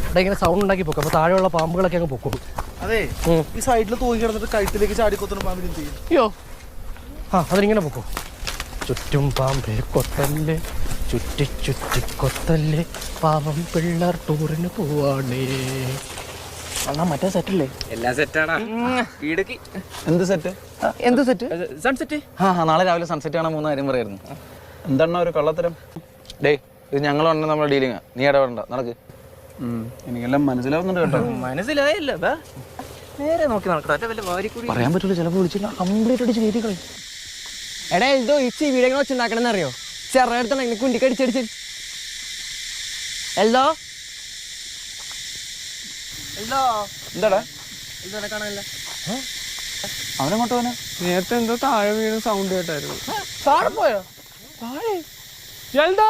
ഇവിടെ ഇങ്ങനെ സൗണ്ട് ഉണ്ടാക്കി പൊക്കും. അപ്പോൾ താഴെയുള്ള പാമ്പുകളൊക്കെ അങ്ങ് പൊക്കും. അതെ, ഈ സൈഡിൽ തൂങ്ങി കിടന്നിട്ട് കഴുത്തിലേക്ക് ചാടിക്കൊത്തുന്ന പാമ്പിന് എന്ത് ചെയ്യും? അയ്യോ, അതിനിങ്ങനെ പൊക്കും. ചുറ്റും പാമ്പേ കൊത്തല്ലേ, ചുറ്റി ചുറ്റി കൊത്തല്ലേ, പാവം പിള്ളേർ ടൂറിന് പോവാണേ. മറ്റേ സെറ്റല്ലേ? എല്ലാം സെറ്റാടാ. എന്ത് സെറ്റ്? എന്ത് സെറ്റ്? സൺസെറ്റ്. നാളെ രാവിലെ സൺസെറ്റ് കാണാൻ 3 കാര്യം പറയായിരുന്നു. എന്താണ് ഒരു കള്ളത്തരം? ഡേ, ഇത് ഞങ്ങൾ വന്ന നമ്മുടെ ഡീലിങ്ങാ, നീ ഇടപെടണ്ട, നടക്ക്. എനിക്കെല്ലാം മനസ്സിലാവുന്നുണ്ട് കേട്ടോ. മനസ്സിലായില്ല, നേരെ നോക്കി നടക്കട്ടെ. വല്ല വാരിക്കൂടി പറയാൻ പറ്റൂല, ചിലപ്പോൾ വിളിച്ചില്ല കംപ്ലീറ്റ് അടിച്ച് കയറ്റി കളയും. എടാ എന്തോ ഈ വീഡിയോ വെച്ചുണ്ടാക്കണമെന്ന് അറിയോ? ചെറുതെടുത്തണം ഇങ്ങനെ കുണ്ടിക്കടിച്ചടിച്ച്. എന്തോ എന്താടാ കാണാനില്ല. അവനെങ്ങോട്ട് പോനെ? നേരത്തെ എന്തോ താഴെ വീണ് സൗണ്ട് കേട്ടായിരുന്നു. താഴെ പോയോ? എന്തോ